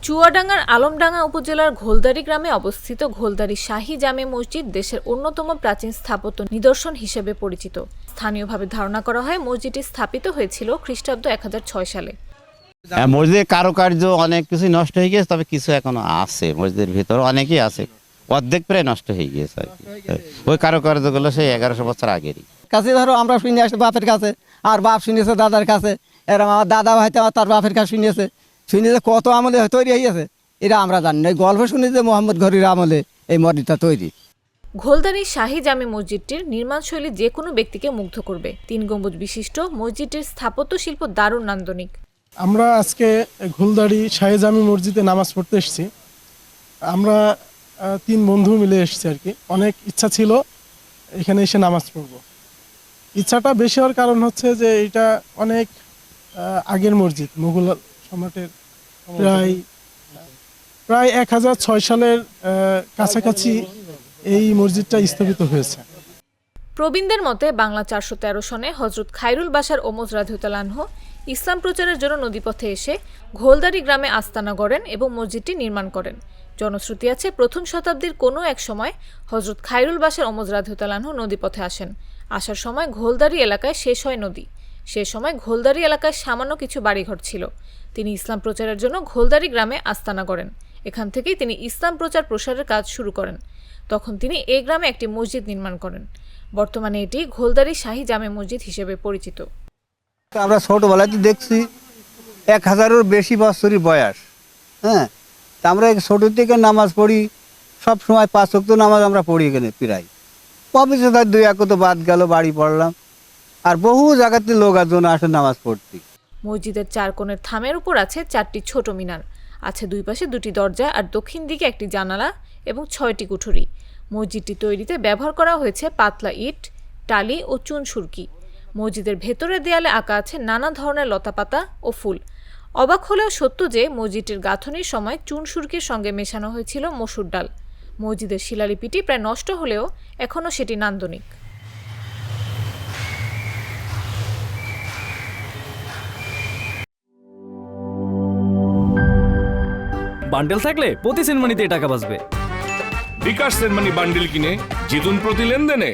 চুয়াডাঙ্গার আলমডাঙ্গা উপজেলার ঘোলদারি গ্রামে অবস্থিত ঘোলদারি শাহী জামে মসজিদ দেশের অন্যতম প্রাচীন স্থাপত্য নিদর্শন হিসেবে পরিচিত। স্থানীয়ভাবে ধারণা করা হয় মসজিদটি স্থাপিত হয়েছিল খ্রিস্টাব্দ 1006 সালে। মসজিদের কারুকার্য অনেক কিছু নষ্ট হয়ে গেছে, তবে কিছু এখনো আছে মসজিদের ভিতরে, অনেকই আছে, অর্ধেক প্রায় নষ্ট হয়ে গিয়েছে আর কি। ওই কারুকার্যগুলো সেই 1100 বছর আগেরই। কাছে ধরো আমরা শুনে আসছি বাপের কাছে, আর বাপ শুনেছে দাদার কাছে, এরকম আমার দাদা হয়তো তার বাপের কাছে শুনেছে কত আমলে তৈরি হয়েছে এটা আমরা জানি না। গল্প শুনি যে মোহাম্মদ ঘড়ির আমলে এই মসজিদটা তৈরি। ঘোলদারি শাহী জামে মসজিদটির নির্মাণশৈলী যে কোনো ব্যক্তিকে মুগ্ধ করবে। 3 গম্বুজ বিশিষ্ট মসজিদটির স্থাপত্য শিল্প দারুণ নান্দনিক। আমরা আজকে ঘোলদারি শাহী জামে মসজিদে নামাজ পড়তে এসেছি। আমরা 3 বন্ধু মিলে এসেছি আর কি। অনেক ইচ্ছা ছিল এখানে এসে নামাজ পড়ব। ইচ্ছাটা বেশি হওয়ার কারণ হচ্ছে যে এটা অনেক আগের মসজিদ, মুঘল সম্রাটের প্রায় 1006 সালের কাছাকাছি এই মসজিদটা স্থাপিত হয়েছে। প্রবীণদের মতে বাংলা 413 সনে হযরত খায়রুল বাশার ওমর রাদিয়াল্লাহু আনহু ইসলাম প্রচারের জন্য নদীপথে এসে ঘোলদারি গ্রামে আস্তানা গড়েন এবং মসজিদটি নির্মাণ করেন। জনশ্রুতি আছে প্রথম শতাব্দীর কোনো এক সময় হযরত খায়রুল বাশার ওমর রাদিয়াল্লাহু আনহু নদীপথে আসেন। আসার সময় ঘোলদারি এলাকায় শেষ হয় নদী। সে সময় ঘোলদারি এলাকায় সামান্য কিছু বাড়িঘর ছিল। তিনি ইসলাম প্রচারের জন্য ঘোলদারি গ্রামে আস্তানা গড়েন। এখান থেকেই তিনি ইসলাম প্রচার প্রসারের কাজ শুরু করেন। তখন তিনি এই গ্রামে একটি মসজিদ নির্মাণ করেন। বর্তমানে এটি ঘোলদারি শাহী জামে মসজিদ হিসেবে পরিচিত। আমরা ছোটবেলাতে দেখছি 1000-এর বেশি বছরই বয়স। হ্যাঁ, তা আমরা ছোট থেকে নামাজ পড়ি, সব সময় 5 ওয়াক্ত নামাজ আমরা পড়ি এখানে প্রায়। ভবিষ্যতে 2-1 তো বাদ গেল, বাড়ি পড়লাম, আর বহু জায়গাতে লোক আজন আসে নামাজ পড়তে। মসজিদের 4 কোণের থামের উপর আছে 4টি ছোট মিনার, আছে 2 পাশে 2টি দরজা আর দক্ষিণ দিকে একটি জানালা এবং 6টি কুঠুরি। মসজিদটি তৈরিতে ব্যবহার করা হয়েছে পাতলা ইট, টালি ও চুন সুরকি। মসজিদের ভেতরের দেয়ালে আঁকা আছে নানা ধরনের লতাপাতা ও ফুল। অবাক হলেও সত্য যে মসজিদটির গাঁথনির সময় চুন সুরকির সঙ্গে মেশানো হয়েছিল মসুর ডাল। মসজিদের শিলালিপিটি প্রায় নষ্ট হলেও এখনও সেটি নান্দনিক। বান্ডেল থাকলে প্রতি সেনমানিতে টাকা বাঁচবে। বিকাশ সেনমানি বান্ডেল কিনে জিতুন প্রতি লেনদেনে।